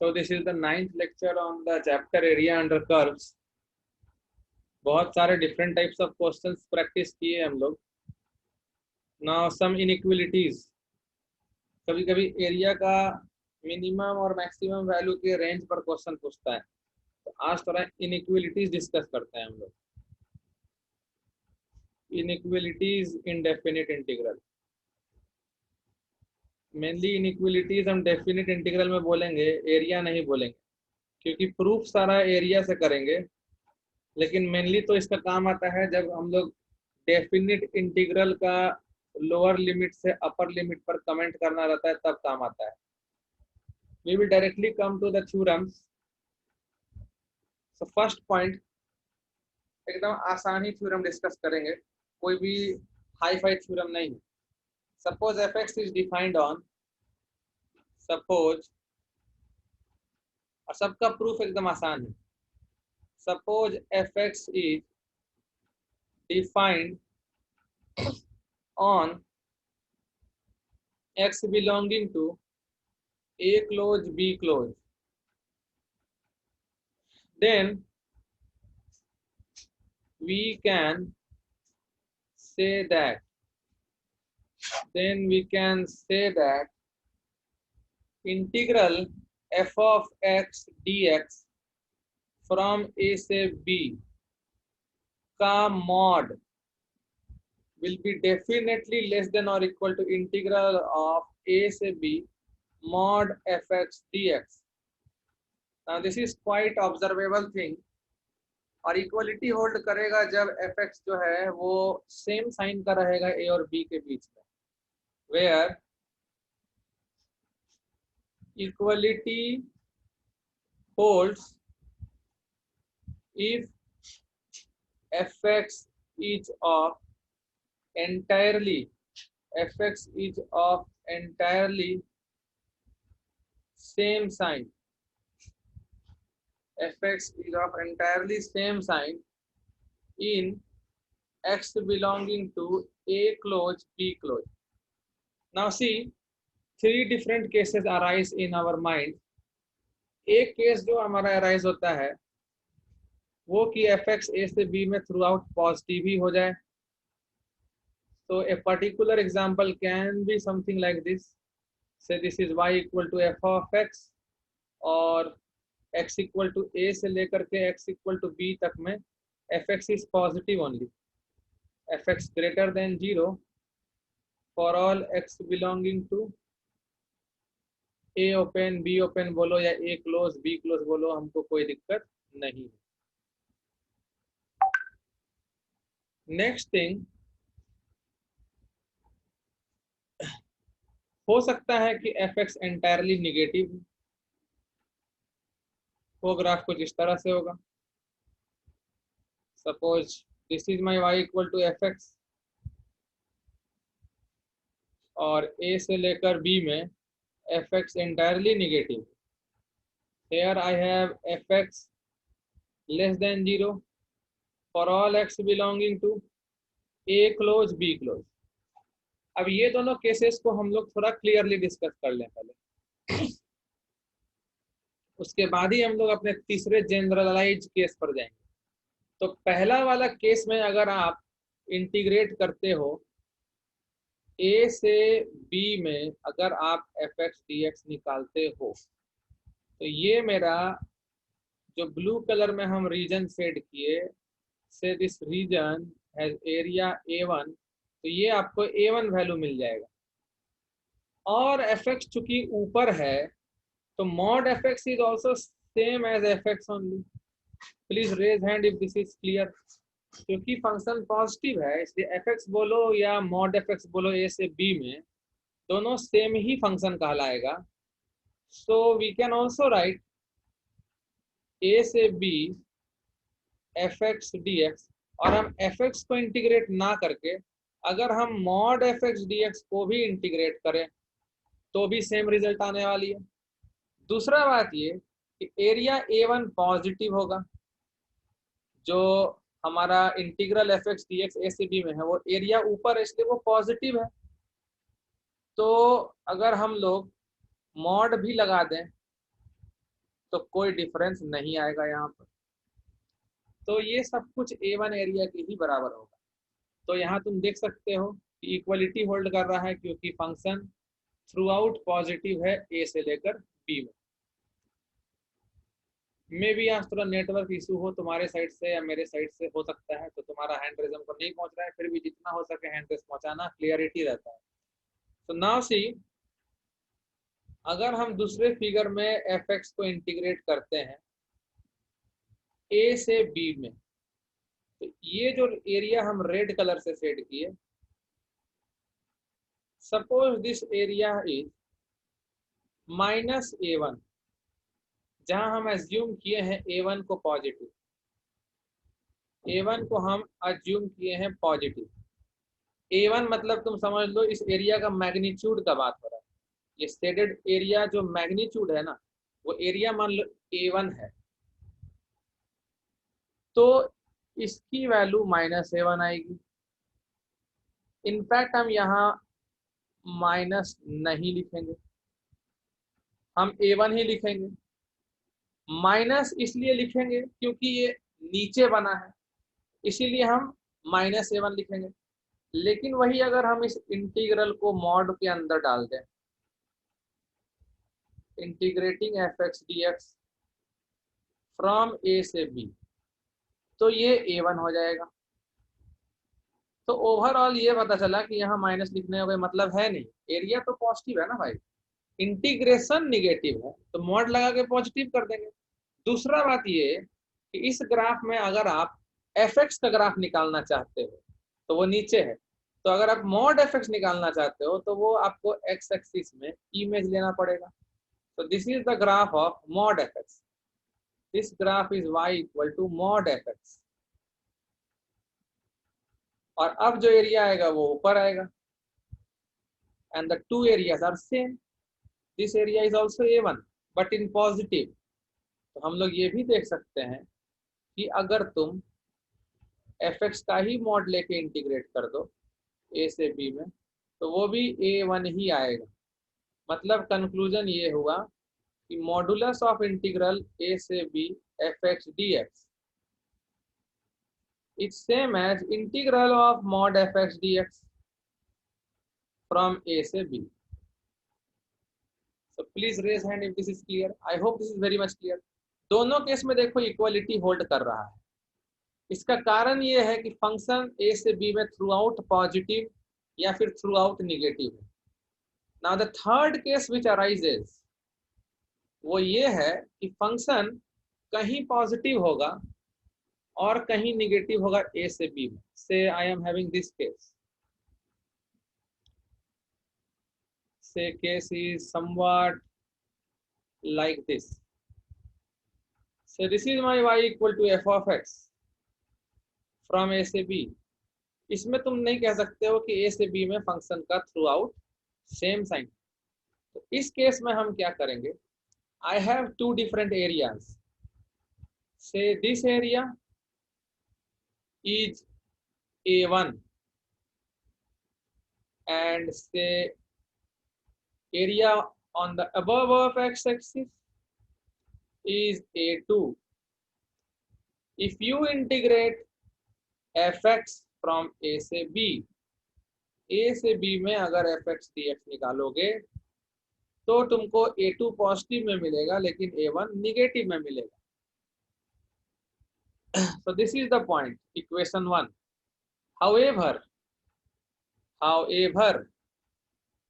So this is the 9th lecture on the chapter area under curves. बहुत सारे different types of questions practice किए हम लोग. Now some inequalities. कभी कभी एरिया का मिनिमम और मैक्सिमम वैल्यू के रेंज पर क्वेश्चन पूछता है, तो आज थोड़ा इनइक्वलिटीज डिस्कस करते हैं हम लोग. इनइक्वलिटीज इन डेफिनिट इंटीग्रल. मेनली इनइक्वलिटीज हम डेफिनिट इंटीग्रल में बोलेंगे, एरिया नहीं बोलेंगे, क्योंकि प्रूफ सारा एरिया से करेंगे. लेकिन मेनली तो इसका काम आता है जब हम लोग डेफिनिट इंटीग्रल का लोअर लिमिट से अपर लिमिट पर कमेंट करना रहता है, तब काम आता है. We will directly come to the theorems. So first point, एकदम आसान ही थ्योरम डिस्कस करेंगे, कोई भी हाई फाई थ्योरम नहीं है. Suppose fx is defined on, suppose, और सबका प्रूफ एकदम आसान है. Suppose fx is defined on x belonging to a close b close, then we can say that integral f of x dx from a से b का mod will be definitely less than or equal to integral of a से b mod fx dx. Now this is quite observable thing, और equality hold करेगा जब fx जो है वो same sign का रहेगा a और b के बीच में, where equality holds if fx is of entirely same sign, fx is of entirely same sign in x belonging to a close b close. Now see, three different cases arise in our mind. एक case जो हमारा arise होता है वो कि fx a से b में through out positive ही हो जाए. So a particular example can be something like this. Say this is y equal to f of x, और x equal to a से लेकर के x equal to b तक में fx is positive only. fx greater than 0 for all x belonging to a open b open बोलो या a close b close बोलो, हमको कोई दिक्कत नहीं. नेक्स्ट थिंग, हो सकता है कि fx एंटायरली निगेटिव वो ग्राफ कुछ इस तरह से होगा. Suppose this is my y equal to fx, और a से लेकर b में fx entirely negative. Here I have fx less than 0 for all x belonging to a close b close. अब ये दोनों केसेस को हम लोग थोड़ा क्लियरली डिस्कस कर लें पहले, उसके बाद ही हम लोग अपने तीसरे जनरलाइज केस पर जाएंगे. तो पहला वाला केस में अगर आप इंटीग्रेट करते हो a से b में, अगर आप fx dx निकालते हो, तो ये मेरा जो ब्लू कलर में हम रीजन सेट किए, से this reason has area a1, तो ये आपको a1 वैल्यू मिल जाएगा. और fx चूंकि ऊपर है तो mod fx is also same as fx only. Please raise hand if this is clear. क्योंकि फंक्शन पॉजिटिव है इसलिए fx बोलो या mod fx बोलो a से b में दोनों सेम ही फंक्शन कहलाएगा. So we can also write a से b fx dx, और हम fx को इंटीग्रेट ना करके अगर हम mod fx dx को भी इंटीग्रेट करें तो भी सेम रिजल्ट आने वाली है. दूसरा बात ये कि एरिया a1 पॉजिटिव होगा, जो हमारा इंटीग्रल fx dx a से b में है वो एरिया ऊपर है इसलिए वो पॉजिटिव है. तो अगर हम लोग मॉड भी लगा दें तो कोई डिफरेंस नहीं आएगा यहाँ पर। तो ये सब कुछ A1 एरिया के ही बराबर होगा। तो यहाँ तुम देख सकते हो कि इक्वलिटी होल्ड कर रहा है क्योंकि फंक्शन थ्रू आउट पॉजिटिव है ए से लेकर बी में। मे भी आज थोड़ा नेटवर्क इशू हो तुम्हारे साइड से या मेरे साइड से, हो सकता है, तो तुम्हारा हैंड रेज हमको नहीं पहुंच रहा है, फिर भी जितना हो सके हैंड रेज पहुंचाना, क्लियरिटी रहता है। तो नाउ सी, अगर हम दूसरे फिगर में एफ एक्स को इंटीग्रेट करते हैं ए से बी में, तो ये जो एरिया हम रेड कलर से शेड किए, suppose this area is -A1, जहां हम एज्यूम किए हैं A1 को पॉजिटिव, A1 को हम एज्यूम किए हैं पॉजिटिव। A1 मतलब तुम समझ लो इस एरिया का मैग्नीट्यूड का बात हो रहा है। ये शेडेड एरिया जो मैग्नीट्यूड है ना, वो एरिया मान लो A1 है, तो इसकी वैल्यू -A1 आएगी। इनफैक्ट हम यहाँ माइनस नहीं लिखेंगे, हम A1 ही लिखेंगे। माइनस इसलिए लिखेंगे क्योंकि ये नीचे बना है, इसीलिए हम -A1 लिखेंगे। लेकिन वही अगर हम इस इंटीग्रल को मॉड के अंदर डाल दें, integrating F x D X from A से बी, तो ये A1 हो जाएगा। तो ओवरऑल ये पता चला कि यहाँ माइनस लिखने का कोई मतलब है नहीं, एरिया तो पॉजिटिव है ना भाई, इंटीग्रेशन निगेटिव है तो मॉड लगा के पॉजिटिव कर देंगे। दूसरा बात ये कि इस ग्राफ में अगर आप एफ एक्स का ग्राफ निकालना चाहते हो तो वो नीचे है, तो अगर आप मॉड एफ एक्स निकालना चाहते हो तो वो आपको एक्स एक्सिस में इमेज लेना पड़ेगा। तो this is the graph of mod F x, this graph is y equal to mod F x. और अब जो एरिया आएगा वो ऊपर आएगा, and the two areas are same, this area is also A1 but in positive. तो हम लोग ये भी देख सकते हैं कि अगर तुम एफ एक्स का ही मॉड लेके इंटीग्रेट कर दो ए से बी में, तो वो भी A1 ही आएगा। मतलब कंक्लूजन ये हुआ कि मॉडुलस ऑफ इंटीग्रल ए से B F x D X is same as integral of mod F x D X from A से B. So please raise hand if this is clear. I hope this is very much clear. दोनों case में देखो equality hold कर रहा है। इसका कारण ये है कि फंक्शन ए से बी में थ्रू आउट पॉजिटिव या फिर थ्रू आउट निगेटिव है। Now the third case which arises, वो ये है कि फंक्शन कहीं पॉजिटिव होगा और कहीं निगेटिव होगा ए से बी में। से I am having this case, say case is somewhat like this. So this is my y equal to f of x from a से b। इसमें तुम नहीं कह सकते हो कि a से b में फंक्शन का थ्रू आउट सेम साइन। तो इस केस में हम क्या करेंगे, I have two different areas. Say this area is A1 and say area on the above of x-axis is A2. If you integrate fx from a से b में अगर fx dx निकालोगे तो तुमको A2 पॉजिटिव में मिलेगा लेकिन A1 negative में मिलेगा। So this is the point, equation 1. However,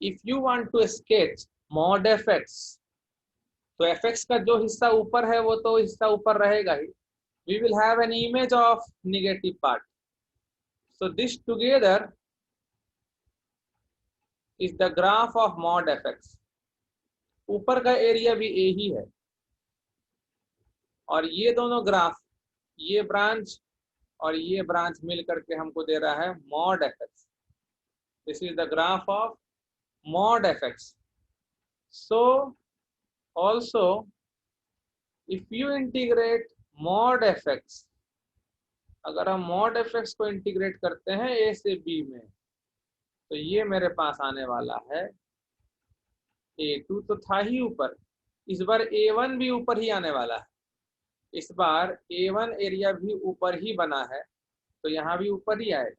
if you want to sketch mod fx, तो fx का जो हिस्सा ऊपर है वो तो हिस्सा ऊपर रहेगा ही, we will have an image of negative part. So this together is the graph of mod fx. ऊपर का एरिया भी a ही है और ये दोनों ग्राफ, ये ब्रांच और ये ब्रांच मिल करके हमको दे रहा है mod fx. This is the graph of mod fx. So also if you integrate mod fx, अगर हम mod fx को इंटीग्रेट करते हैं a से b में, तो ये मेरे पास आने वाला है A2 तो था ही ऊपर, इस बार A1 भी ऊपर ही आने वाला है, इस बार A1 एरिया भी ऊपर ही बना है, तो यहाँ भी ऊपर ही आएगा।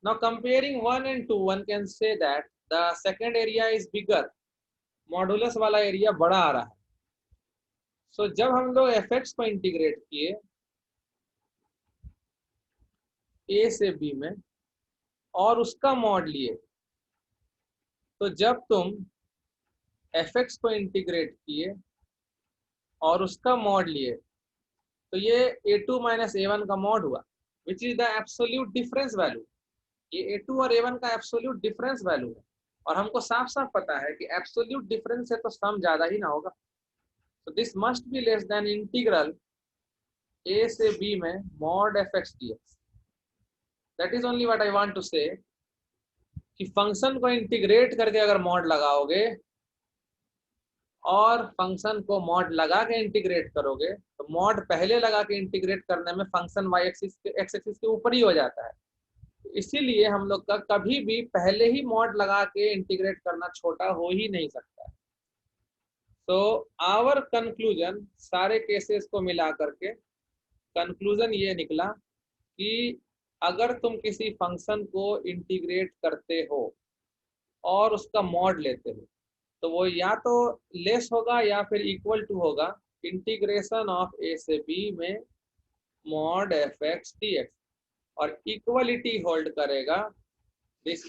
Now comparing 1 and 2, one can say that the second area is bigger. Modulus वाला एरिया बड़ा आ रहा है। सो जब हम लोग fx को इंटीग्रेट किए a से b में और उसका मॉड लिए, तो जब तुम fx को इंटीग्रेट किए और उसका मॉड लिए, तो ये a2 माइनस a1 का मॉड हुआ, which is the absolute difference value. ये a2 और a1 का एब्सोल्यूट डिफरेंस वैल्यू है, और हमको साफ साफ पता है कि एब्सोल्यूट डिफरेंस है तो सम ज्यादा ही ना होगा। तो this must be less than integral a से b में mod fx dx। That is only what I want to say, कि फंक्शन को इंटीग्रेट करके अगर मॉड लगाओगे और फंक्शन को मॉड लगा के इंटीग्रेट करोगे, तो मॉड पहले लगा के इंटीग्रेट करने में फंक्शन वाई एक्सिस के एक्स एक्सिस के ऊपर ही हो जाता है। इसीलिए हम लोग का कभी भी पहले ही मॉड लगा के इंटीग्रेट करना छोटा हो ही नहीं सकता है। तो आवर कंक्लूजन, सारे केसेस को मिला करके कंक्लूजन ये निकला कि अगर तुम किसी फंक्शन को इंटीग्रेट करते हो और उसका मॉड लेते हो, तो वो या तो लेस होगा या फिर इक्वल टू होगा इंटीग्रेशन ऑफ ए से बी में mod F x D x, और इक्वलिटी होल्ड करेगा this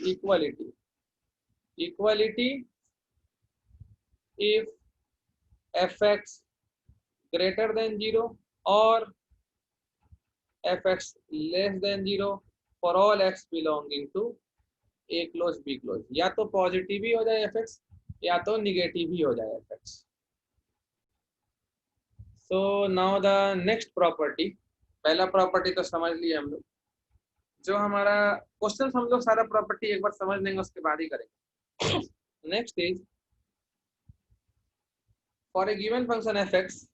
equality if f x greater than 0 और f x less than 0 for all x belonging to a close b close. या तो positive ही हो जाए F x या तो निगेटिव ही हो जाए F x. So now the next property, पहला प्रॉपर्टी तो समझ लिए हम लोग। जो हमारा क्वेश्चन हम लोग सारा प्रॉपर्टी एक बार समझ लेंगे, उसके बाद ही करेंगे। Next is for a given function f x,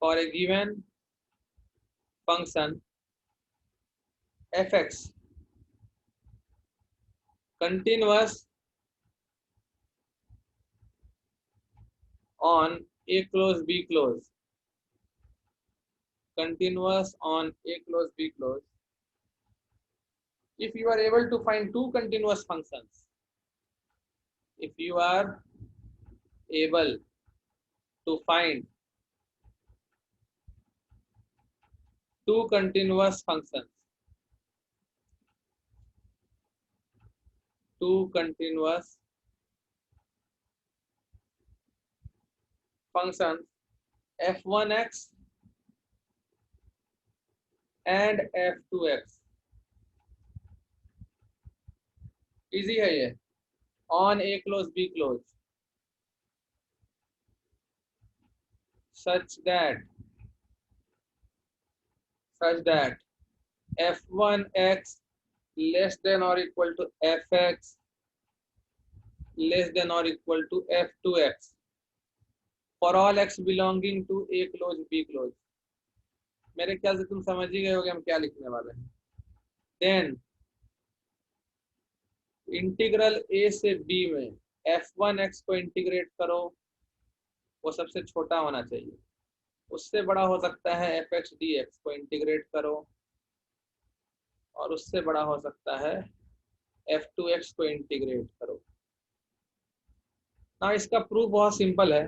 for a given function f x continuous on a close b close, continuous on a close b close, if you are able to find two continuous functions, if you are able to find two continuous functions, two continuous functions f1x and f2x, easy है ये, on a close b close, such that f1x less than or equal to fx less than or equal to f2x for all x belonging to a close b close। मेरे ख्याल से तुम समझ ही गए होगे हम क्या लिखने वाले हैं। देन इंटीग्रल a से b में f1x को इंटीग्रेट करो, वो सबसे छोटा होना चाहिए, उससे बड़ा हो सकता है fx dx को इंटीग्रेट करो, और उससे बड़ा हो सकता है f2x को इंटीग्रेट करो। ना इसका प्रूफ बहुत सिंपल है।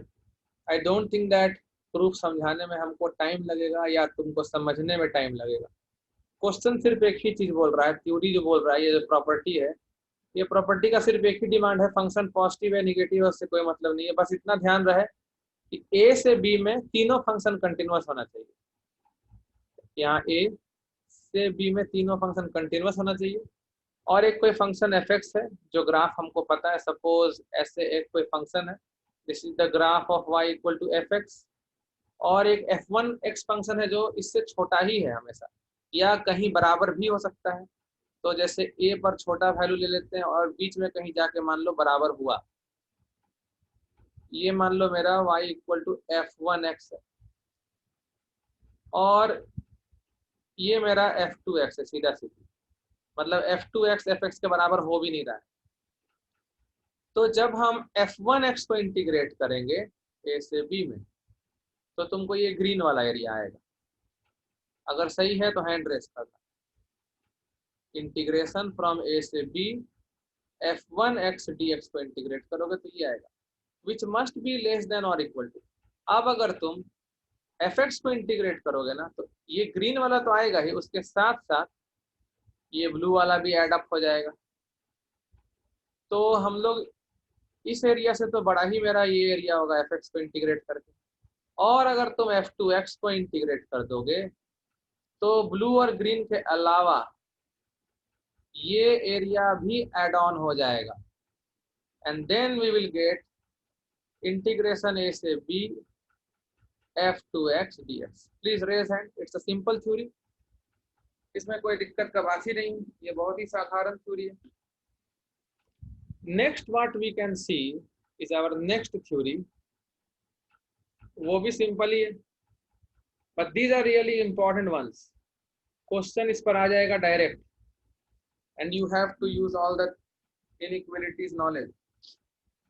I don't think that proof समझाने में हमको टाइम लगेगा या तुमको समझने में टाइम लगेगा। क्वेश्चन सिर्फ एक ही चीज बोल रहा है, थ्योरी जो बोल रहा है, ये जो प्रॉपर्टी है, ये प्रॉपर्टी का सिर्फ एक ही डिमांड है, फंक्शन पॉजिटिव है निगेटिव है उससे कोई मतलब नहीं है। बस इतना ध्यान रहे कि ए से बी में तीनों फंक्शन कंटिन्यूअस होना चाहिए। यहाँ ए से बी में तीनों फंक्शन कंटिन्यूअस होना चाहिए, और एक कोई फंक्शन एफ एक्स है जो ग्राफ हमको पता है, सपोज ऐसे एक कोई फंक्शन है, this is the graph of y equal to f x, और एक f1x फंक्शन है जो इससे छोटा ही है हमेशा, या कहीं बराबर भी हो सकता है। तो जैसे a पर छोटा वैल्यू ले लेते हैं और बीच में कहीं जाके मान लो बराबर हुआ, ये मान लो मेरा y इक्वल टू f1x है, और ये मेरा f2x है, सीधा सीधी मतलब f2x fx के बराबर हो भी नहीं रहा है। तो जब हम f1x को इंटीग्रेट करेंगे a से b में, तो तुमको ये ग्रीन वाला एरिया आएगा। अगर सही है तो हैंड रेस करना। इंटीग्रेशन फ्रॉम a से b f1x dx को इंटीग्रेट करोगे तो ये आएगा, which must be less than और इक्वल टू। अब अगर तुम fx को इंटीग्रेट करोगे ना, तो ये ग्रीन वाला तो आएगा ही, उसके साथ साथ ये ब्लू वाला भी एड अप हो जाएगा। तो हम लोग इस एरिया से तो बड़ा ही मेरा ये एरिया होगा fx को इंटीग्रेट करके। और अगर तुम f2x को इंटीग्रेट कर दोगे तो ब्लू और ग्रीन के अलावा ये एरिया भी एड ऑन हो जाएगा, and then we will get integration a से b f2x dx। Please raise hand, it's a simple theory, इसमें कोई दिक्कत का बात ही नहीं, ये बहुत ही साधारण थ्योरी है। Next what we can see is our next theory, वो भी सिंपल ही है, but these are really important ones. Question इस पर आ जाएगा direct, and you have to use all the inequalities knowledge.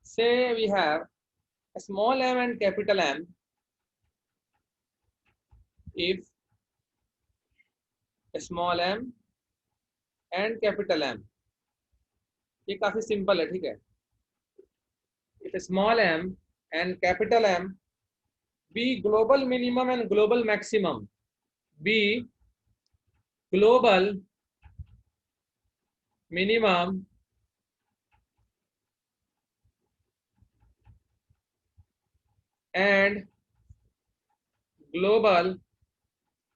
Say we have a small m and capital M. If a small m and capital M, ये काफी simple है, ठीक है। If a small m and capital M be global minimum and global maximum, be global minimum and global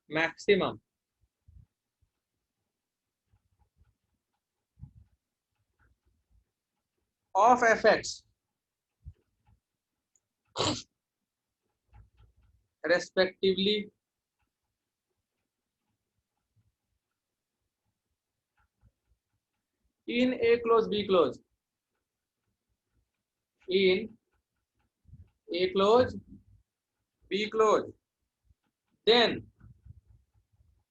maximum, of fx respectively in a close b close, in a close b close, then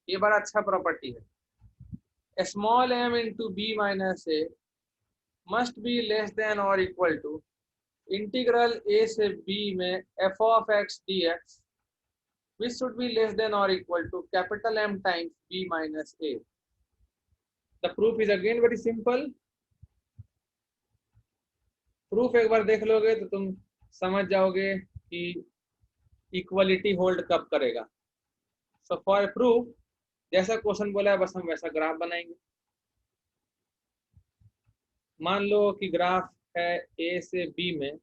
ये बड़ा अच्छा property है, small m into B minus a must be less than और equal to integral a से b में f of x dx, which should be less than or equal to capital M times b minus a. The proof is again very simple. Proof एक बार देख लोगे तो तुम समझ जाओगे कि इक्वलिटी होल्ड कब करेगा। सो फॉर प्रूफ, जैसा क्वेश्चन बोला है बस हम वैसा ग्राफ बनाएंगे। मान लो कि ग्राफ है ए से बी में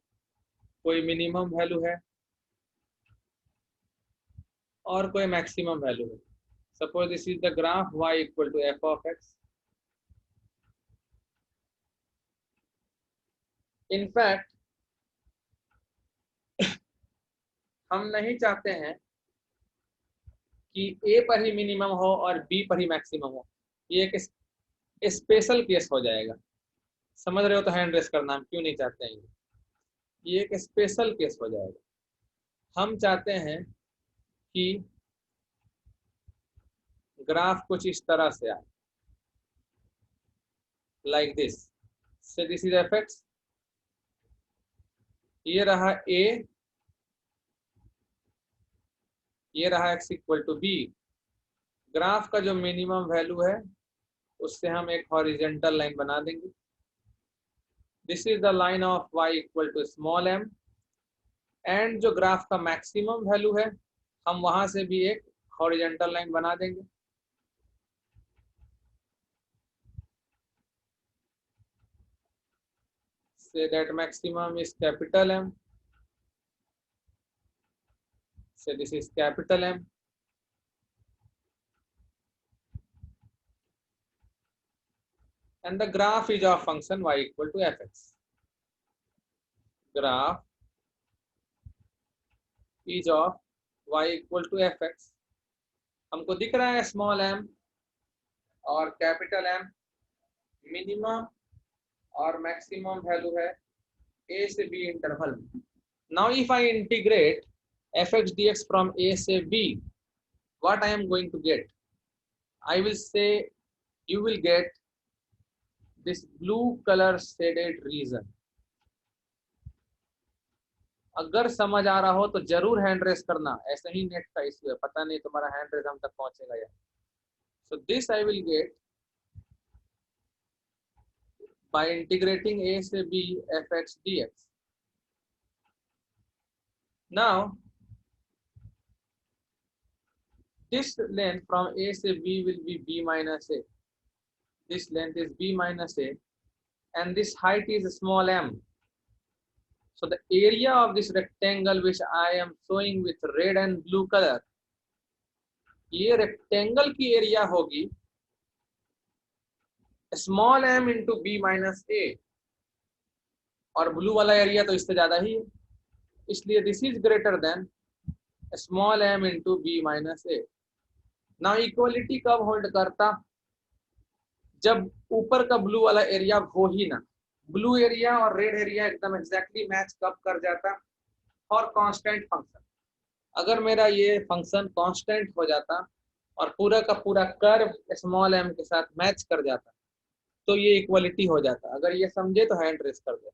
कोई मिनिमम वैल्यू है और कोई मैक्सिमम वैल्यू है। Suppose this is the graph y equal to f of x. In fact हम नहीं चाहते हैं कि ए पर ही मिनिमम हो और बी पर ही मैक्सिमम हो, ये एक स्पेशल केस हो जाएगा। समझ रहे हो तो हैंड रेस करना, हम क्यों नहीं चाहते हैं, ये एक स्पेशल केस हो जाएगा। हम चाहते हैं कि ग्राफ कुछ इस तरह से आए, like this. Say this is f x, ये रहा ए, ये रहा x equal to b. Graph का जो मिनिमम वैल्यू है उससे हम एक हॉरिजेंटल लाइन बना देंगे। This is the line of y equal to small m, and जो ग्राफ का मैक्सिमम वैल्यू है हम वहां से भी एक हॉरिजेंटल लाइन बना देंगे। Say that maximum is capital M. Say this is capital M. And the graph is of function y equal to fx. Graph is of y equal to fx. हमको दिख रहा है स्मॉल m और capital M, minimum और maximum value है a से b interval में। Now if I integrate fx dx from a से b, what I am going to get? I will say you will get this blue color shaded region. अगर समझ आ रहा हो तो जरूर हैंड रेस करना, ऐसे ही नेट का इश्यू है, पता नहीं तुम्हारा हैंड रेस हम तक पहुंचेगा या। So this I will get by integrating a से b fx dx. Now this length from a से b will be b minus a. This length is b minus a and this height is small m. So the area of this rectangle which I am showing with red and blue color, ये rectangle की area होगी small m into b minus a, और blue वाला area तो इससे ज्यादा ही है, इसलिए this is greater then small m into b minus a. Now equality कब होल्ड करता, जब ऊपर का ब्लू वाला एरिया हो ही ना, ब्लू एरिया और रेड एरिया एकदम एग्जैक्टली मैच कब कर जाता, और कांस्टेंट फंक्शन, अगर मेरा ये फंक्शन कांस्टेंट हो जाता और पूरा का पूरा कर्व स्मॉल m के साथ मैच कर जाता तो ये इक्वलिटी हो जाता। अगर ये समझे तो हैंड रेस कर दे,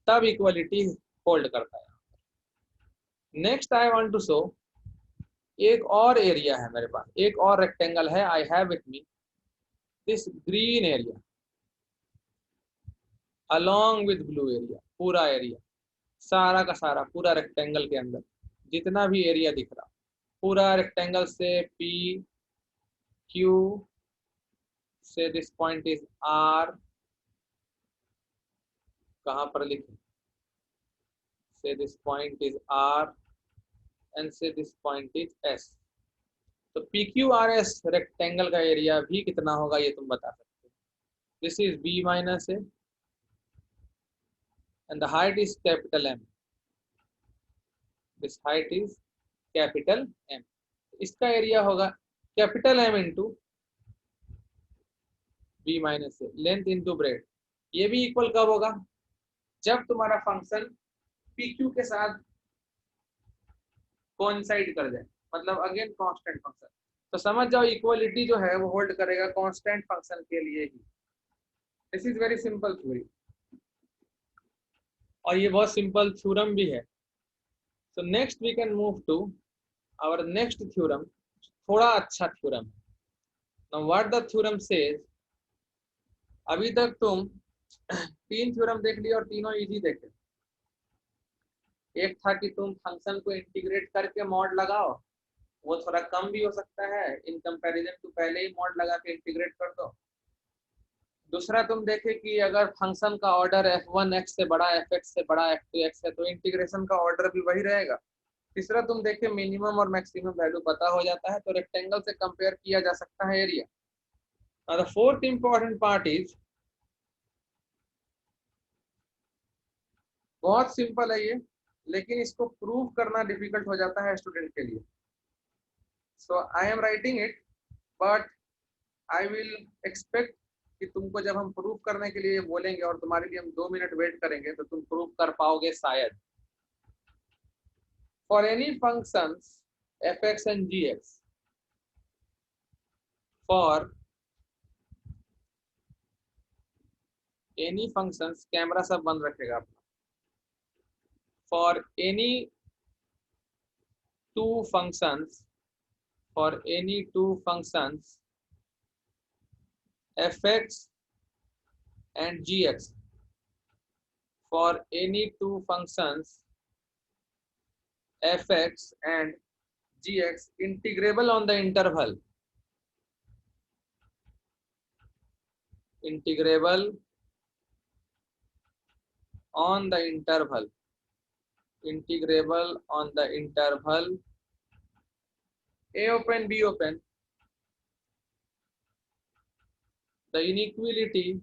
तब इक्वलिटी होल्ड करता है। Next I want to show, एक और एरिया है मेरे पास, एक और रेक्टेंगल है, I have with me this green area along with blue area, पूरा एरिया सारा का सारा पूरा रेक्टेंगल के अंदर जितना भी एरिया दिख रहा पूरा rectangle say P Q say this point is R, कहां पर लिखे, say this point is R and say this point is S. तो P Q R S rectangle का एरिया भी कितना होगा ये तुम बता सकते हो। This is b minus a and the height is capital M. This height is capital M. इसका एरिया होगा capital M into B minus A, length into breadth. ये भी इक्वल कब होगा, जब तुम्हारा फंक्शन पी क्यू के साथ कोइंसाइड कर जाए, मतलब अगेन कांस्टेंट फंक्शन। तो समझ जाओ इक्वलिटी जो है वो होल्ड करेगा कांस्टेंट फंक्शन के लिए ही। This is very simple theory, और ये बहुत सिंपल थ्योरम भी है। So next we can move to our next theorem, थोड़ा अच्छा थ्योरम है। Now what the theorem says, अभी तक तुम 3 थ्योरम देख लिए और तीनों इजी देखे। एक था कि तुम फंक्शन को इंटीग्रेट करके मॉड लगाओ, वो थोड़ा कम भी हो सकता है इन कंपैरिजन टू पहले ही मॉड लगा के इंटीग्रेट कर दो। दूसरा तुम देखे कि अगर फंक्शन का ऑर्डर f1 x से बड़ा, fx से बड़ा, f2 x है तो इंटीग्रेशन का ऑर्डर भी वही रहेगा। तीसरा तुम देखे मिनिमम और मैक्सिमम वैल्यू पता हो जाता है तो रेक्टेंगल से कंपेयर किया जा सकता है area. The fourth important part is, बहुत सिंपल है ये, लेकिन इसको प्रूव करना डिफिकल्ट हो जाता है स्टूडेंट के लिए। So I am writing it, but I will expect कि तुमको जब हम प्रूव करने के लिए बोलेंगे और तुम्हारे लिए हम 2 मिनट वेट करेंगे तो तुम प्रूव कर पाओगे शायद। For any functions fx and gx, for any functions, camera सब बंद रखेगा अपना, for any two functions, for any two functions fx and gx, for any two functions fx and gx integrable on the interval, integrable on the interval, integrable on the interval a open b open, the inequality,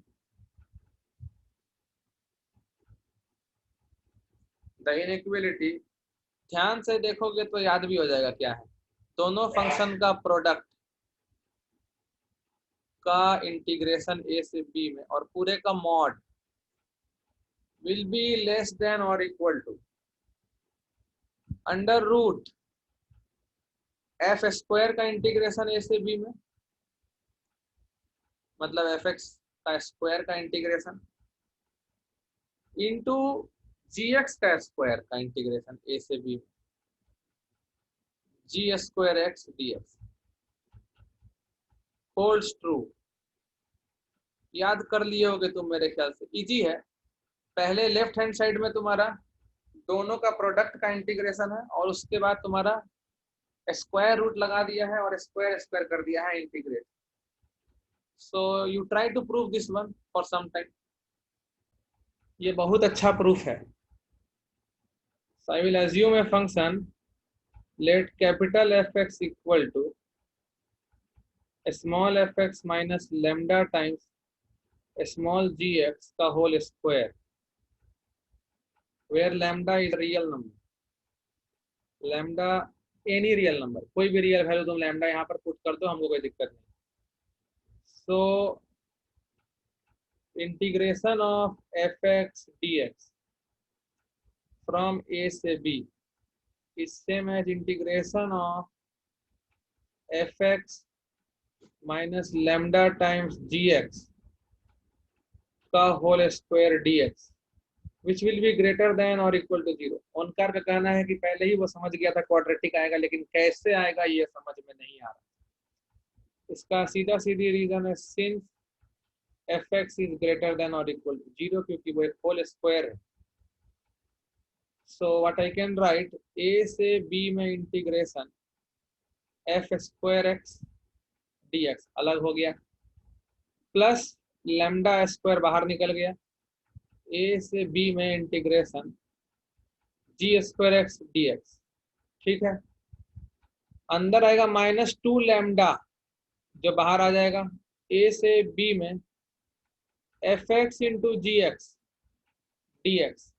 the inequality ध्यान से देखोगे तो याद भी हो जाएगा क्या है। दोनों फंक्शन का प्रोडक्ट का इंटीग्रेशन a से b में और पूरे का mod will be less than और equal to under root F square का इंटीग्रेशन ए से बी में, मतलब एफ एक्स का स्क्वायर का इंटीग्रेशन, इंटू जी एक्स का स्क्वायर का इंटीग्रेशन ए से B, G square x D X holds true. याद कर लिए होगे तुम मेरे ख्याल से, इजी है। पहले लेफ्ट हैंड साइड में तुम्हारा दोनों का प्रोडक्ट का इंटीग्रेशन है और उसके बाद तुम्हारा स्क्वायर रूट लगा दिया है और स्क्वायर स्क्वायर कर दिया है integrate. So you try to prove this one for some time. ये बहुत अच्छा प्रूफ है। So I will assume a function, let capital Fx equal to a small fx minus lambda times a small gx का whole square, where lambda is a real number. Lambda any real number, कोई भी real value तुम lambda यहाँ पर put कर दो, हमको कोई दिक्कत नहीं। So integration of fx dx from a से b is same as integration of fx minus lambda times gx का whole square dx which will be greater than or equal to 0। ओनकार का कहना है कि पहले ही वो समझ गया था क्वाड्रेटिक आएगा, लेकिन कैसे आएगा ये समझ में नहीं आ रहा। इसका सीधा सीधी रीजन है since fx is greater than or equal to 0, क्योंकि वो एक होल स्क्वायर है। So what I can write, a से b में integration f square x dx अलग हो गया, प्लस लैम्डा स्क्वायर बाहर निकल गया। a से b में इंटीग्रेशन जी स्क्वायर एक्स डी एक्स, ठीक है। अंदर आएगा -2 लैम्डा जो बाहर आ जाएगा। a से b में F x into ji x D X,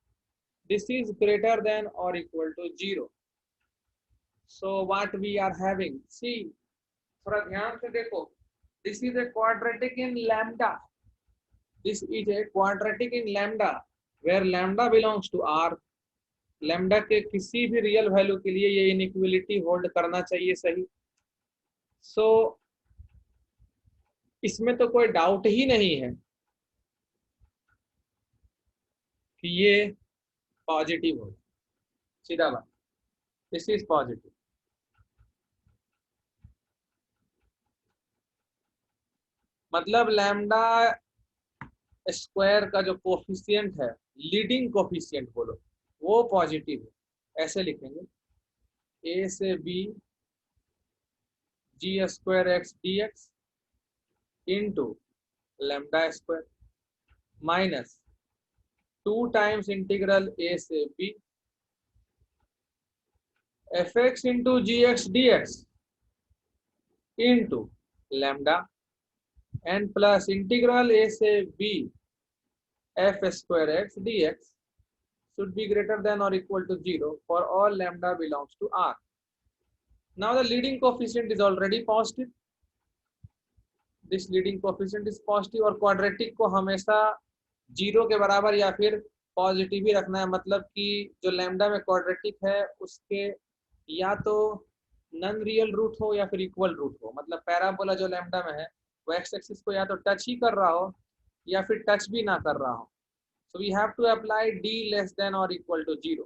this is greater than और equal to 0। So what we are having, see थोड़ा ध्यान से देखो, this is a quadratic in lambda, this is a quadratic in lambda where lambda belongs to R. Lambda के किसी भी real value के लिए ये इनइक्वलिटी होल्ड करना चाहिए, सही। सो इसमें तो कोई डाउट ही नहीं है कि ये पॉजिटिव होगा, सीधा बात, दिस इज पॉजिटिव। मतलब लैम्डा स्क्वायर का जो कोफिशिएंट है, लीडिंग कोफिशिएंट बोलो, वो पॉजिटिव है। ऐसे लिखेंगे, ए से B G square x D X into lambda square minus 2 times integral A से B F x into ji x D X into lambda and plus integral A से B F square x D X should be greater than or equal to 0 for all lambda belongs to R. Now the leading coefficient is already positive. This leading coefficient is positive और quadratic को हमेशा 0 के बराबर या फिर positive ही रखना है। मतलब कि जो लैम्डा में क्वाड्रेटिक है उसके या तो नॉन रियल रूट हो या फिर इक्वल रूट हो। मतलब पैराबोला जो लैम्डा में है वो एक्स एक्सिस को या तो टच ही कर रहा हो या फिर टच भी ना कर रहा हो। So we have to apply d less than or equal to 0।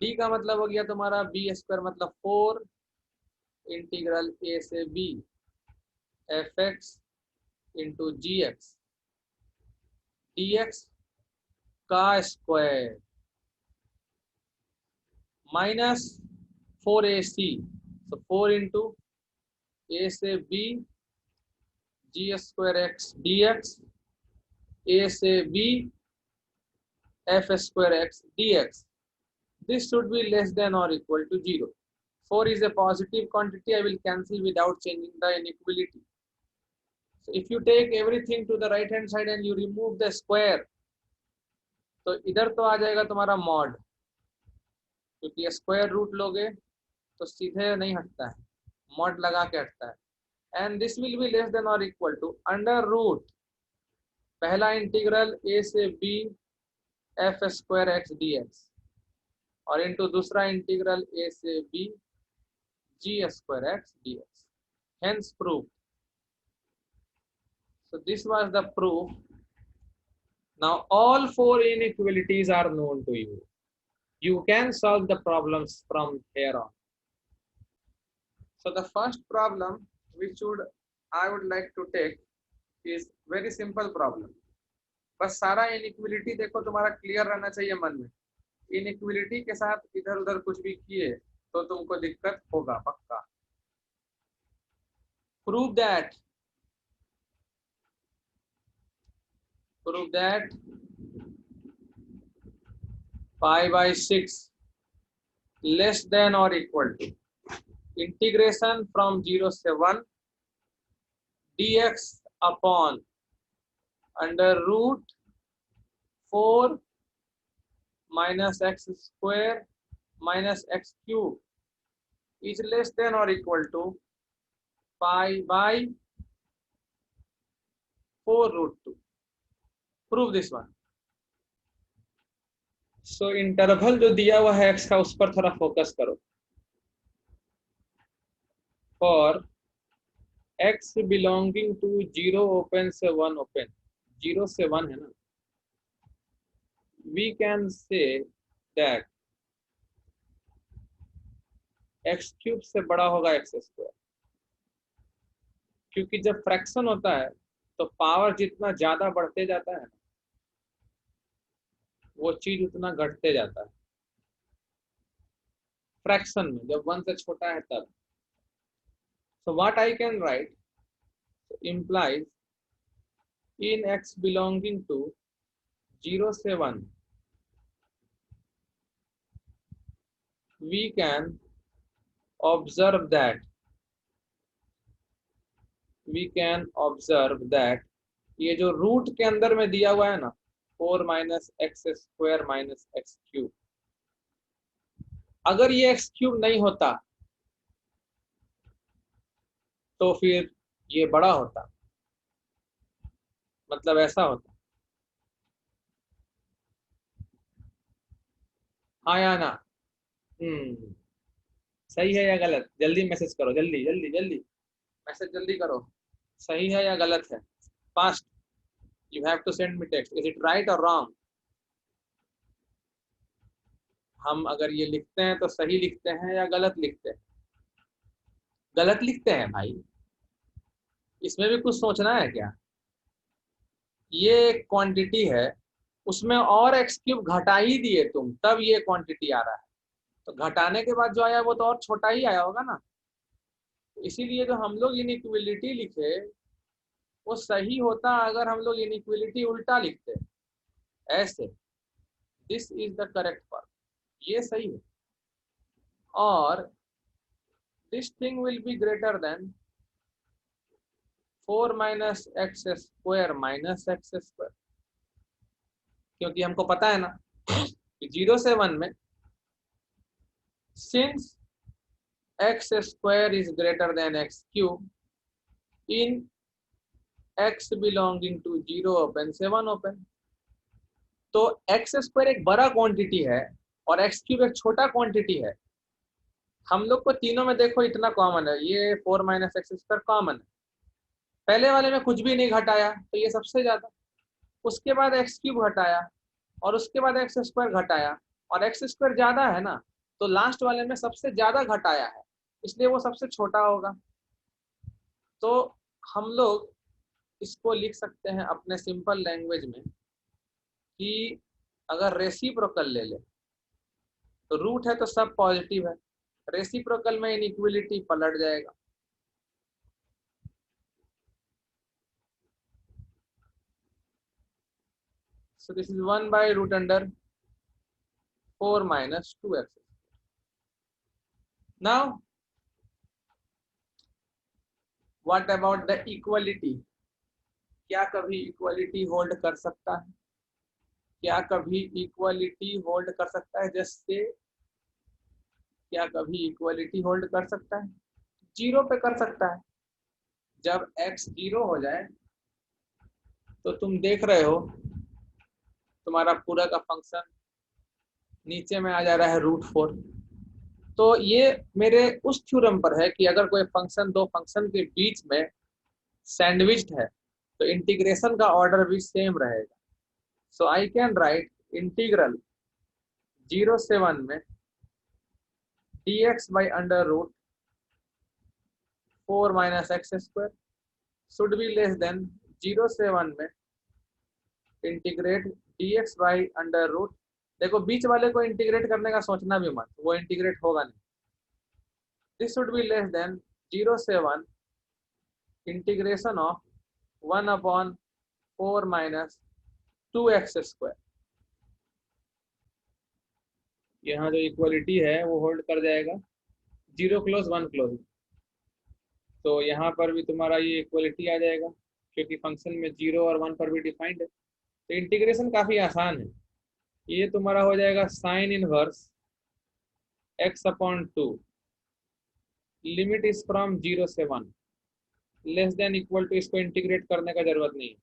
d का मतलब हो गया तुम्हारा b स्क्वायर मतलब 4 इंटीग्रल a से b एफ एक्स इंटू जी एक्स डी एक्स का square minus 4ac, so 4 into a से b g square x D x a से b f square x D x, this should be less than or equal to 0। 4 is a positive quantity, I will cancel without changing the inequality। So if you take everything to the right hand side and you remove the square, तो इधर तो आ जाएगा तुम्हारा mod, क्योंकि square root लोगे तो सीधे नहीं हटता है, मॉड लगा के हटता है। And this will be less than और इक्वल टू अंडर रूट पहला इंटीग्रल ए से B F square x D x और इंटू दूसरा इंटीग्रल ए से B G square x D X. Hence proof। So this was the proof Now all four inequalities are known to you. You can solve the problems from here on. So the first problem which I would like to take is very simple problem. बस सारा इनइक्विलिटी देखो तुम्हारा clear रहना चाहिए मन में. इनइक्विलिटी के साथ इधर उधर कुछ भी किए तो तुमको दिक्कत होगा पक्का. Prove that pi by 6 less than or equal to integration from 0 से 1 dx upon under root 4 minus x square minus x cube is less than or equal to pi by 4 root 2. Prove this one. So interval जो दिया हुआ है x का उस पर थोड़ा focus करो. For x belonging to 0 open से 1 open, 0 से 1 है ना, we can say that x cube से बड़ा होगा x स्क्वायर, क्योंकि जब फ्रैक्शन होता है तो पावर जितना ज्यादा बढ़ते जाता है वो चीज उतना घटते जाता है. फ्रैक्शन में जब 1 से छोटा है तब. So what I can write implies in x belonging to 0 से 1 we can observe that ये जो रूट के अंदर में दिया हुआ है ना 4 minus x square minus x cube, अगर ये एक्स क्यूब नहीं होता तो फिर ये बड़ा होता, मतलब ऐसा होता. हाँ या ना? सही है या गलत? जल्दी मैसेज करो, जल्दी जल्दी जल्दी मैसेज जल्दी करो. सही है या गलत है? Fast. You have to send me text. Is it right or wrong? हम अगर ये लिखते हैं तो सही लिखते हैं या गलत लिखते हैं? गलत लिखते हैं भाई. इसमें भी कुछ सोचना है क्या? ये क्वांटिटी है, उसमें और एक्स क्यूब घटा ही दिए तुम तब ये क्वांटिटी आ रहा है, तो घटाने के बाद जो आया वो तो और छोटा ही आया होगा ना. इसीलिए जो हम लोग इनइक्विलिटी लिखे वो सही होता अगर हम लोग इनइक्विलिटी उल्टा लिखते ऐसे. This is the correct part, ये सही है. और this thing will be greater than 4 minus x square minus x square, क्योंकि हमको पता है ना कि 0 से 1 में since x square is greater then x cube in x belonging to 0 open से 1 open, तो x स्क्वायर एक बड़ा क्वांटिटी है और x क्यूब एक छोटा क्वांटिटी है. हम लोग को तीनों में देखो इतना कॉमन है, ये 4 माइनस एक्स स्क्वायर कॉमन है. पहले वाले में कुछ भी नहीं घटाया तो ये सबसे ज्यादा, उसके बाद एक्स क्यूब घटाया और उसके बाद एक्स स्क्वायर घटाया और एक्स स्क्वायर ज्यादा है ना, तो लास्ट वाले में सबसे ज्यादा घटाया है इसलिए वो सबसे छोटा होगा. तो हम लोग इसको लिख सकते हैं अपने सिंपल लैंग्वेज में कि अगर रेसिप्रोकल ले ले तो रूट है तो सब पॉजिटिव है, रेसिप्रोकल में इनइक्विलिटी पलट जाएगा. So this is 1 by root under 4 minus 2x. Now what about the equality? क्या कभी इक्वालिटी होल्ड कर सकता है? क्या कभी इक्वालिटी होल्ड कर सकता है? जैसे क्या कभी इक्वालिटी होल्ड कर सकता है? 0 पे कर सकता है. जब x 0 हो जाए तो तुम देख रहे हो तुम्हारा पूरा का फंक्शन नीचे में आ जा रहा है √4. तो ये मेरे उस थ्योरम पर है कि अगर कोई फंक्शन दो फंक्शन के बीच में सैंडविच्ड है तो इंटीग्रेशन का ऑर्डर भी सेम रहेगा. सो आई कैन राइट इंटीग्रल 0 से 1 में dx by under root 4 minus x square should be less than 0 से 1 में integrate dx by under root, देखो बीच वाले को इंटीग्रेट करने का सोचना भी मत, वो इंटीग्रेट होगा नहीं. This should be less than 0 से 1 integration of 1 upon 4 minus 2x square. यहाँ जो इक्वलिटी है वो होल्ड कर जाएगा 0 क्लोज 1 क्लोज. तो यहाँ पर भी तुम्हारा ये इक्वलिटी आ जाएगा क्योंकि फंक्शन में 0 और 1 पर भी डिफाइंड है. तो इंटीग्रेशन काफ़ी आसान है. ये तुम्हारा हो जाएगा sine inverse x upon 2, limit is from 0 से 1 लेस देन इक्वल टू, इसको इंटीग्रेट करने का जरूरत नहीं है,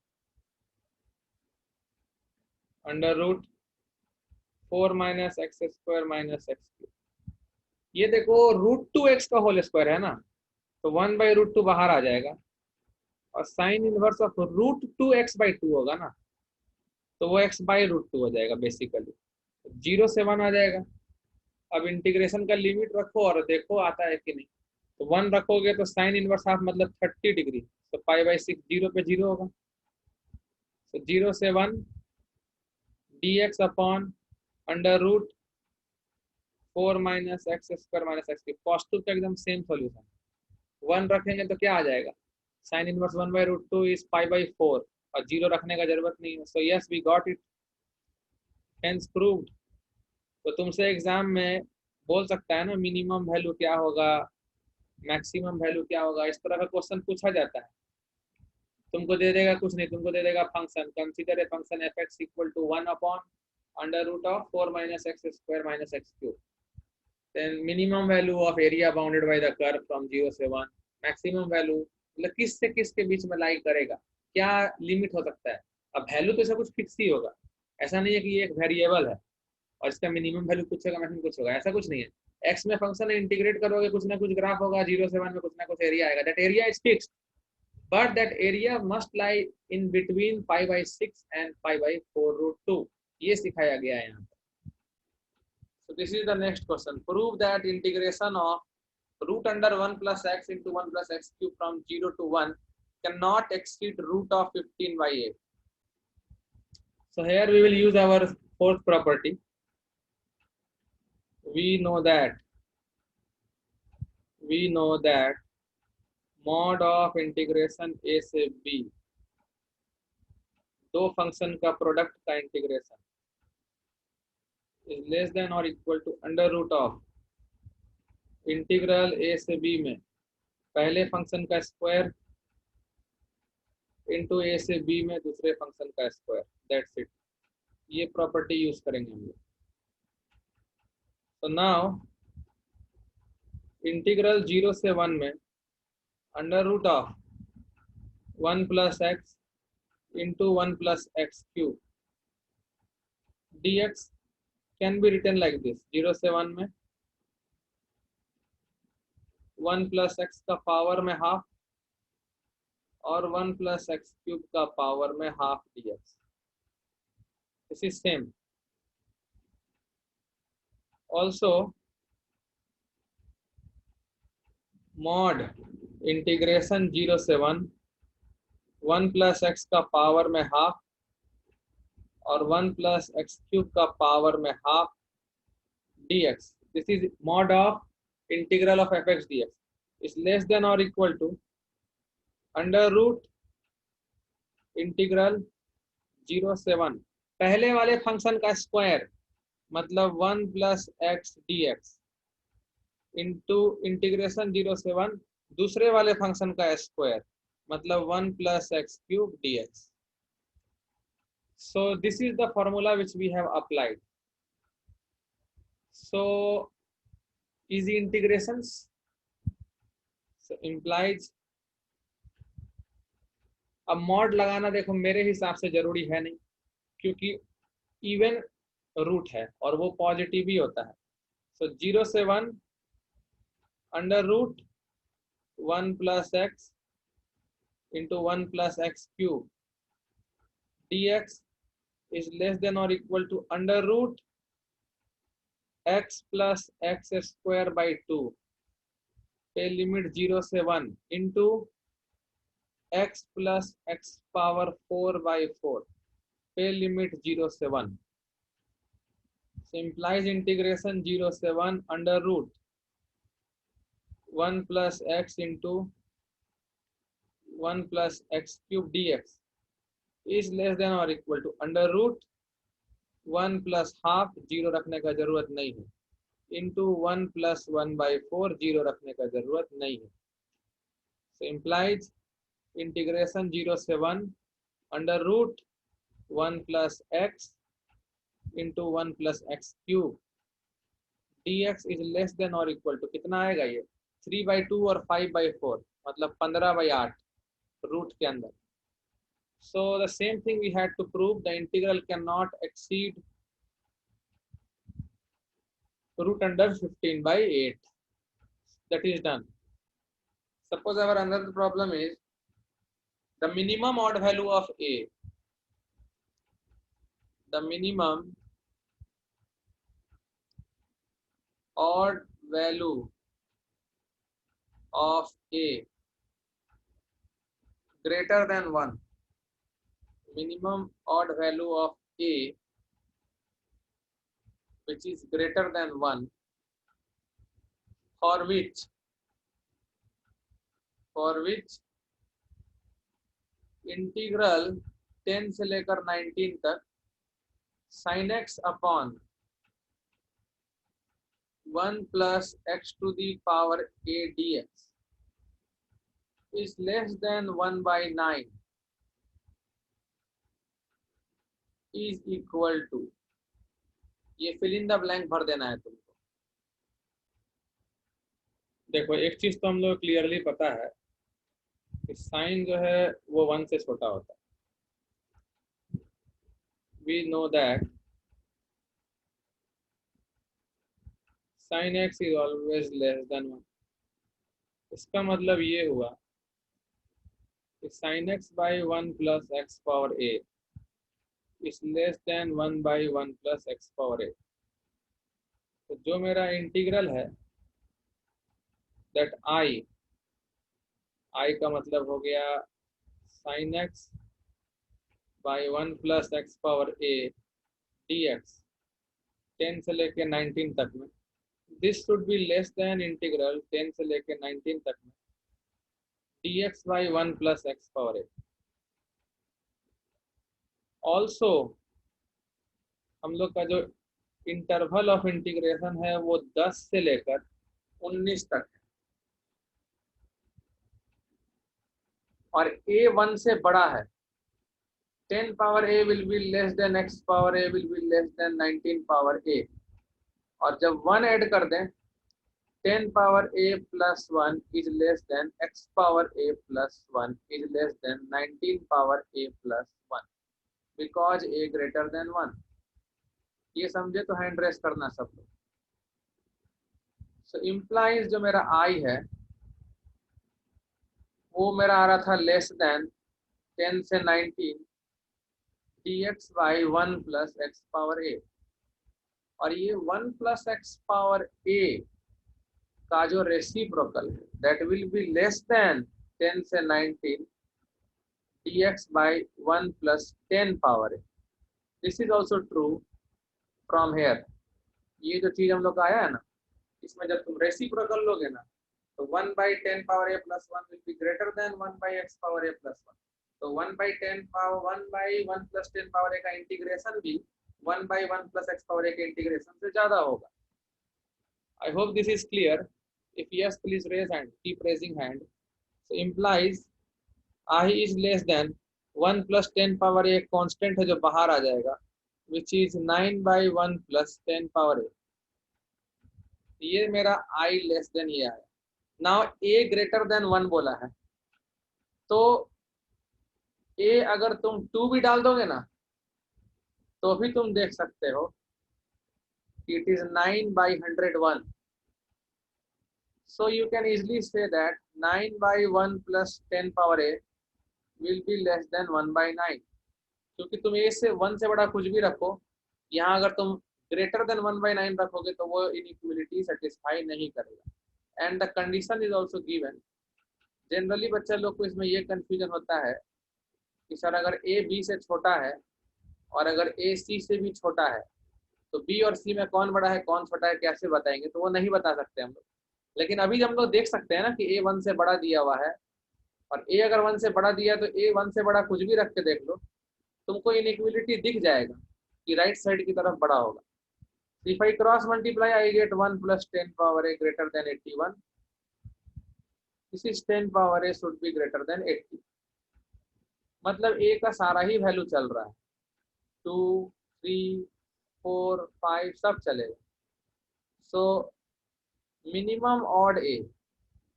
under root 4 minus x square minus x cube. ये देखो रूट 2x का होल स्क्वायर है ना, तो 1 बाई रूट 2 बाहर आ जाएगा और sine inverse of root 2x by 2 होगा ना, तो वो x बाई रूट 2 हो जाएगा बेसिकली. 0 से 1 आ जाएगा. अब इंटीग्रेशन का लिमिट रखो और देखो आता है कि नहीं. तो 1 रखोगे तो साइन इनवर्स हाफ मतलब 30 डिग्री, तो पाई बाई 6 0 पे 0 होगा. तो 0 से 1 dx upon under root 4 minus x square minus x cube. Cos two का एकदम सेम सॉल्यूशन. 1 रखेंगे तो क्या आ जाएगा, sine inverse 1 by root 2 is pi by 4 और 0 रखने का जरूरत नहीं है. So yes we got it, hence proved. तो तुमसे एग्जाम में बोल सकता है ना मिनिमम वैल्यू क्या होगा, मैक्सिमम वैल्यू क्या होगा, इस तरह का क्वेश्चन पूछा जाता है. तुमको दे देगा कुछ नहीं, तुमको दे देगा function, consider a function f x equal to 1 upon under root of 4 minus x square minus x cube. Then minimum value of area bounded by the curve from 0 से 1. मैक्सिमम वैल्यू मतलब किस से किस के बीच में लाई करेगा, क्या लिमिट हो सकता है. अब वैल्यू तो ऐसा कुछ फिक्स ही होगा, ऐसा नहीं है कि ये एक वेरिएबल है और इसका मिनिमम वैल्यू कुछ होगा मैक्सिमम कुछ होगा, ऐसा कुछ नहीं है. एक्स में फंक्शन इंटीग्रेट करोगे कुछ ना कुछ ग्राफ होगा, 0 से 1 में कुछ ना कुछ एरिया आएगा. That area is fixed, but that area must lie in between pi by 6 and pi by 4 root 2. ये सिखाया गया है यहाँ पर. So this is the next question. Prove that integration of root under 1 plus x into 1 plus x cube from 0 to 1 cannot exceed root of 15 by 8. So here we will use our fourth property. We know that mod of integration a से b, दो function का product का integration is less than और equal to under root of integral a से b में पहले function का square into a से b में दूसरे फंक्शन का स्क्वायर. That's it. ये प्रॉपर्टी यूज करेंगे हम लोग. तो नाउ इंटीग्रल 0 से 1 में under root of 1 plus x into 1 plus x cube dx can be written like this. 0 से 1 में 1 प्लस एक्स का पावर में हाफ और 1 प्लस एक्स क्यूब का पावर में half dx. This is same. Also mod integration 0 से 1 plus x का power में हाफ और 1 प्लस एक्स क्यूब का पावर में half dx. This is mod of integral of F X dx is less than और equal to under root integral 0 से 1 पहले वाले फंक्शन का स्क्वायर मतलब 1 plus x dx into integration 0 से 1 दूसरे वाले फंक्शन का स्क्वायर मतलब 1 plus x cube dx. So this is the formula which we have applied. So easy integrations so implies. अब मॉड लगाना देखो मेरे हिसाब से जरूरी है नहीं क्योंकि इवन रूट है और वो पॉजिटिव ही होता है. सो 0 से 1 under root 1 plus x into 1 plus x cube dx is less than or equal to under root x plus x square by 2 पे लिमिट 0 से 1 into x plus x power 4 by 4 पे limit 0 से 1. So implies integration 0 से 1 under root 1 plus x into 1 plus x cube dx is less than or equal to under root 1 plus half, 0 रखने का जरूरत नहीं है, into 1 plus 1 by 4, 0 रखने का जरूरत नहीं है. So implies integration 0 से 1 under root 1 plus x into 1 plus x cube dx is less than or equal to कितना आएगा ये 3 by 2 और 5 by 4 मतलब 15 by 8 रूट के अंदर. So the same thing we had to prove, the integral cannot exceed root under 15 by 8. That is done. Suppose our another problem is the minimum odd value of a. The minimum odd value of a greater than 1. Minimum odd value of a which is greater than 1 for which integral 10 से लेकर 19 तक sin x upon 1 plus x to the power a dx is less than 1 by 9 is equal to, ये fill in the blank भर देना है तुमको. देखो एक चीज तो हम लोग क्लियरली पता है कि साइन जो है वो 1 से छोटा होता है. We know that sin x is always less than 1. इसका मतलब ये हुआ कि sin x by 1 plus x power a is less than 1 by 1 plus x power a. तो जो मेरा इंटीग्रल है that I का मतलब हो गया sin x by 1 plus x power a dx 10 से लेके 19 तक में, this should be less than integral 10 से लेके 19 तक में dx by 1 plus x power a. Also हम लोग का जो इंटरवल ऑफ इंटीग्रेशन है वो 10 से लेकर 19 तक है और a 1 से बड़ा है. 10 power a will be less than x power a will be less than 19 power a और जब 1 ऐड कर दें 10 power a plus 1 is less than x power a plus 1 is less than 19 power a plus 1 because a greater than 1. ये समझे तो hand raise करना सब लोग. So implies जो मेरा I है वो मेरा आ रहा था लेस देन 10 से 19 dx by 1 plus x power a और ये 1 plus x power a का जो रेसिप्रोकल है that will be less than 10 से 19 dx by 1 plus 10 power a. This is also true from here. ये जो चीज हम लोग का आया है ना इसमें जब तुम रेसिप्रोकल लोगे ना तो 1 by 10 power a plus 1 will be greater than 1 by x power a plus 1. तो 1 by 10 power 1 by 1 plus 10 power a का इंटीग्रेशन भी 1 by 1 plus x power a के इंटीग्रेशन से ज्यादा होगा. I hope this is clear. If yes, please raise hand. Keep raising hand. So implies I is less than 1 plus 10 power a constant है जो बाहर आ जाएगा which is 9 by 1 plus 10 power a. ये मेरा I less than ये आया. Now a greater than 1 बोला है तो a अगर तुम 2 भी डाल दोगे ना तो भी तुम देख सकते हो it is 9 by 101. So you can easily say that 9 by 1 plus 10 power a will be less than 1 by 9. क्योंकि तुम ए से 1 से बड़ा कुछ भी रखो, यहाँ अगर तुम ग्रेटर देन 1/9 रखोगे तो वो इनइक्वलिटी सेटिस्फाई नहीं करेगा। And the condition is also given. Generally बच्चा लोग को इसमें ये कंफ्यूजन होता है कि सर अगर ए बी से छोटा है और अगर ए सी से भी छोटा है तो बी और सी में कौन बड़ा है कौन छोटा है कैसे बताएंगे, तो वो नहीं बता सकते हम लोग। लेकिन अभी हम लोग देख सकते हैं ना कि ए 1 से बड़ा दिया हुआ है, और ए अगर 1 से बड़ा दिया तो ए 1 से बड़ा कुछ भी रख के देख लो, तुमको इनइक्वलिटी दिख जाएगा कि राइट साइड की तरफ बड़ा होगा। If I cross multiply, I get 1 plus 10 power a greater than 81. This is 10 power a should be greater than 80. मतलब a का सारा ही वैल्यू चल रहा है, 2, 3, 4, 5 सब चलेगा। So minimum odd a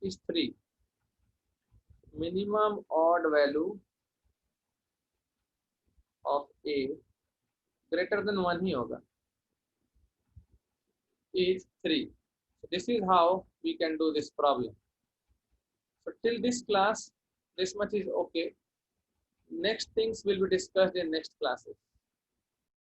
is 3. Minimum odd value of a greater than 1 ही होगा, is 3. So this is how we can do this problem. So till this class, this much is okay. Next things will be discussed in next classes.